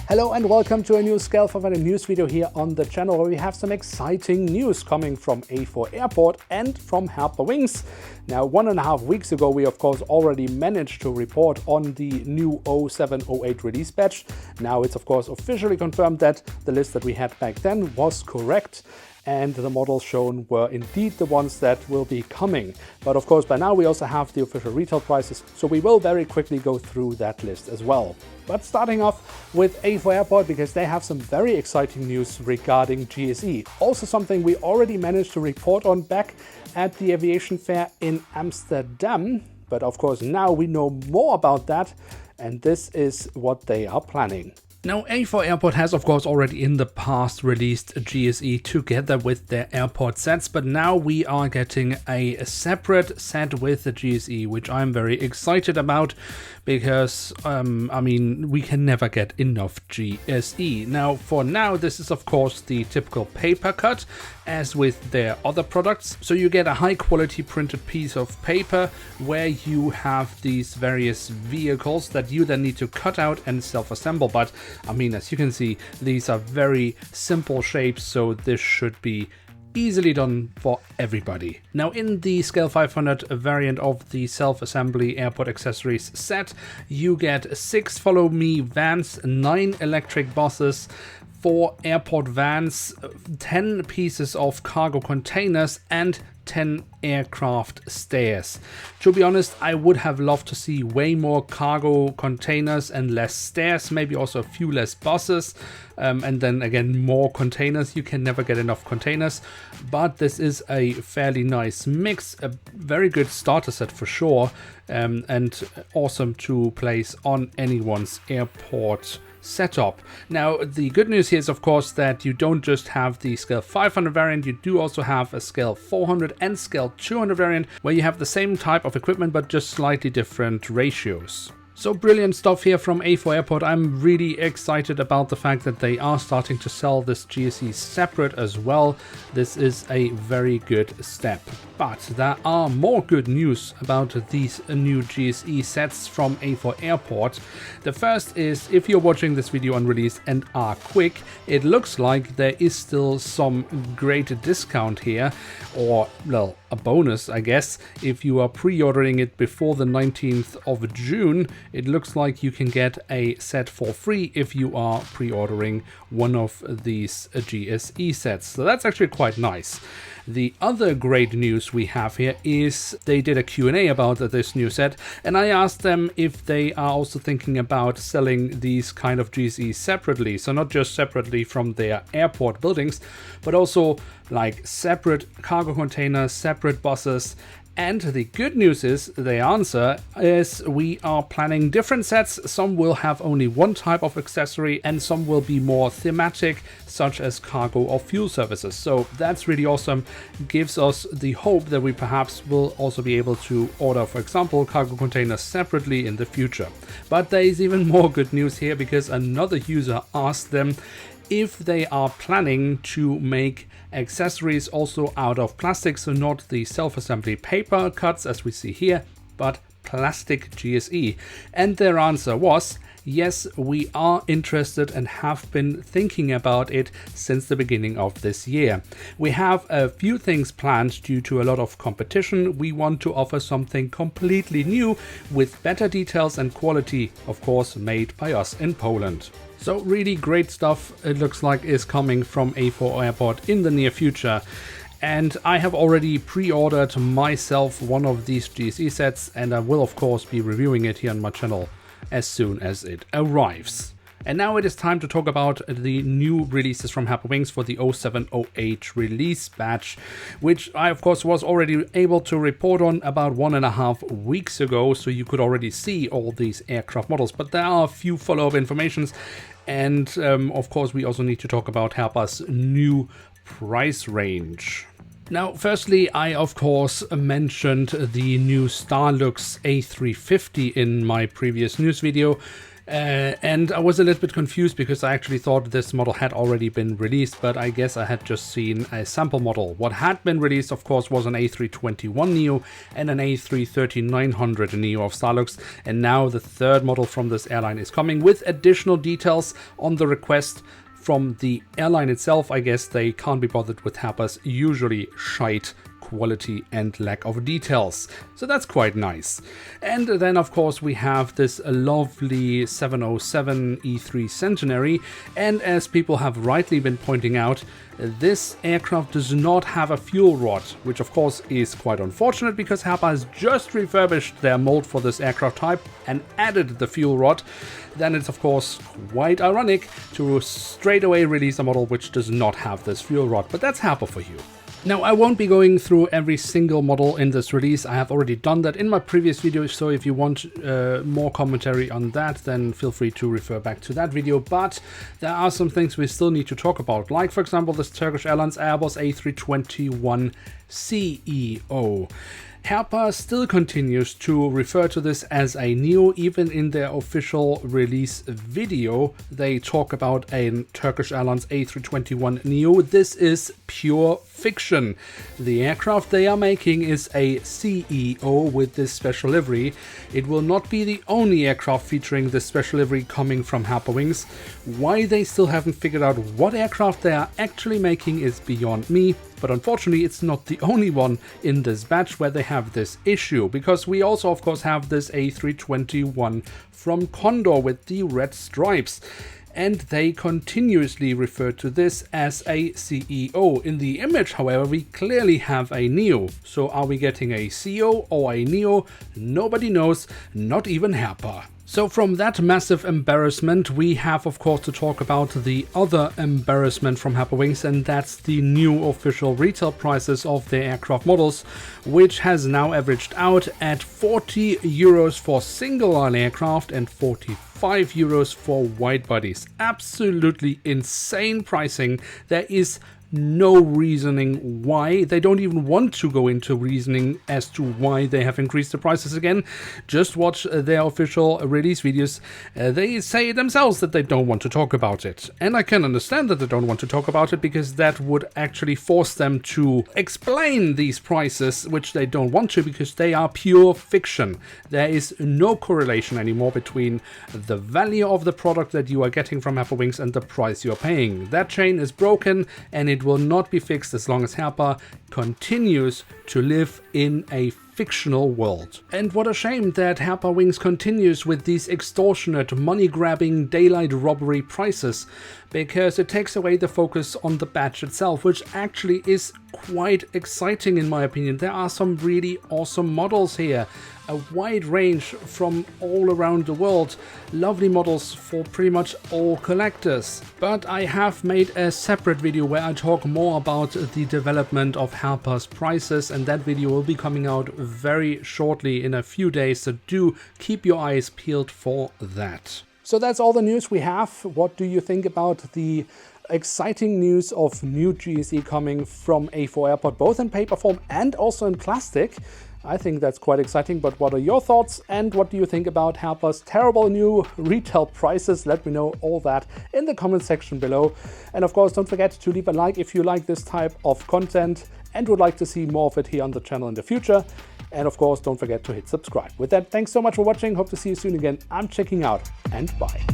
Hello and welcome to a new Scale 500 news video here on the channel, where we have some exciting news coming from A4Airport and from Herpa Wings. Now, 1.5 weeks ago, we of course already managed to report on the new 0708 release batch. Now it's of course officially confirmed that the list that we had back then was correct, and the models shown were indeed the ones that will be coming. But of course, by now we also have the official retail prices, so we will very quickly go through that list as well. But starting off with A4Airport, because they have some very exciting news regarding GSE. Also something we already managed to report on back at the aviation fair in Amsterdam. But of course, now we know more about that, and this is what they are planning. Now, A4Airport has of course already in the past released a GSE together with their airport sets, but now we are getting a separate set with the GSE, which I'm very excited about because, I mean, we can never get enough GSE. Now, for now, this is of course the typical paper cut, as with their other products. So you get a high quality printed piece of paper where you have these various vehicles that you then need to cut out and self-assemble. But I mean, as you can see, these are very simple shapes, so this should be easily done for everybody. Now, in the Scale 500 variant of the self-assembly airport accessories set, you get 6 Follow Me vans, 9 electric buses, 4 airport vans, 10 pieces of cargo containers, and 10 aircraft stairs. To be honest, I would have loved to see way more cargo containers and less stairs, maybe also a few less buses, and then again more containers. You can never get enough containers, but this is a fairly nice mix, a very good starter set for sure, and awesome to place on anyone's airport setup. Now, the good news here is of course that you don't just have the Scale 500 variant, you do also have a Scale 400 and Scale 200 variant, where you have the same type of equipment but just slightly different ratios. So brilliant stuff here from A4Airport. I'm really excited about the fact that they are starting to sell this GSE separate as well. This is a very good step. But there are more good news about these new GSE sets from A4Airport. The first is, if you're watching this video on release and are quick, it looks like there is still some great discount here, or well, a bonus, I guess. If you are pre-ordering it before the 19th of June, it looks like you can get a set for free if you are pre-ordering one of these GSE sets. So that's actually quite nice. The other great news we have here is they did a Q&A about this new set, and I asked them if they are also thinking about selling these kind of GSEs separately. So not just separately from their airport buildings, but also like separate cargo containers, separate buses. And the good news is, the answer is, we are planning different sets. Some will have only one type of accessory and some will be more thematic, such as cargo or fuel services. So that's really awesome. Gives us the hope that we perhaps will also be able to order, for example, cargo containers separately in the future. But there is even more good news here, because another user asked them if they are planning to make accessories also out of plastic, so not the self-assembly paper cuts as we see here, but plastic GSE. And their answer was, yes, we are interested and have been thinking about it since the beginning of this year. We have a few things planned due to a lot of competition. We want to offer something completely new with better details and quality, of course, made by us in Poland. So really great stuff, it looks like, is coming from A4Airport in the near future. And I have already pre-ordered myself one of these GSE sets, and I will of course be reviewing it here on my channel as soon as it arrives. And now it is time to talk about the new releases from Herpa Wings for the 0708 release batch, which I of course was already able to report on about 1.5 weeks ago, so you could already see all these aircraft models. But there are a few follow-up informations, and of course we also need to talk about Herpa's new price range. Now, firstly, I of course mentioned the new Starlux A350 in my previous news video. And I was a little bit confused because I actually thought this model had already been released, but I guess I had just seen a sample model. What had been released, of course, was an A321neo and an A330-900 neo of Starlux, and now the third model from this airline is coming with additional details on the request from the airline itself. I guess they can't be bothered with Herpas' usually shite quality and lack of details. So that's quite nice. And then of course we have this lovely 707 E3 Centenary, and as people have rightly been pointing out, this aircraft does not have a fuel rod, which of course is quite unfortunate because Herpa has just refurbished their mold for this aircraft type and added the fuel rod. Then it's of course quite ironic to straight away release a model which does not have this fuel rod, but that's Herpa for you. Now, I won't be going through every single model in this release. I have already done that in my previous video, so if you want more commentary on that, then feel free to refer back to that video. But there are some things we still need to talk about, like for example this Turkish Airlines Airbus A321 CEO. Herpa still continues to refer to this as a neo. Even in their official release video, they talk about a Turkish Airlines A321 neo. This is pure fiction. The aircraft they are making is a CEO with this special livery. It will not be the only aircraft featuring this special livery coming from Herpa Wings. Why they still haven't figured out what aircraft they are actually making is beyond me. But unfortunately, it's not the only one in this batch where they have this issue, because we also, of course, have this A321 from Condor with the red stripes. And they continuously refer to this as a CEO. In the image, however, we clearly have a neo. So are we getting a CEO or a neo? Nobody knows, not even Herpa. So from that massive embarrassment, we have of course to talk about the other embarrassment from Herpa Wings, and that's the new official retail prices of their aircraft models, which has now averaged out at 40 euros for single aisle aircraft and 45 euros for wide bodies. Absolutely insane pricing. There is no reasoning why. They don't even want to go into reasoning as to why they have increased the prices again. Just watch their official release videos. They say themselves that they don't want to talk about it. And I can understand that they don't want to talk about it, because that would actually force them to explain these prices, which they don't want to, because they are pure fiction. There is no correlation anymore between the value of the product that you are getting from Herpa Wings and the price you're paying. That chain is broken, and it will not be fixed as long as Herpa continues to live in a fictional world. And what a shame that Herpa Wings continues with these extortionate, money-grabbing, daylight robbery prices, because it takes away the focus on the batch itself, which actually is quite exciting in my opinion. There are some really awesome models here, a wide range from all around the world, lovely models for pretty much all collectors. But I have made a separate video where I talk more about the development of Herpa's prices, and that video will be coming out very shortly in a few days, so do keep your eyes peeled for that. So that's all the news we have. What do you think about the exciting news of new GSE coming from A4Airport, both in paper form and also in plastic? I think that's quite exciting, but what are your thoughts, and what do you think about Herpa's terrible new retail prices? Let me know all that in the comment section below. And of course, don't forget to leave a like if you like this type of content and would like to see more of it here on the channel in the future. And of course, don't forget to hit subscribe. With that, thanks so much for watching. Hope to see you soon again. I'm checking out, and bye.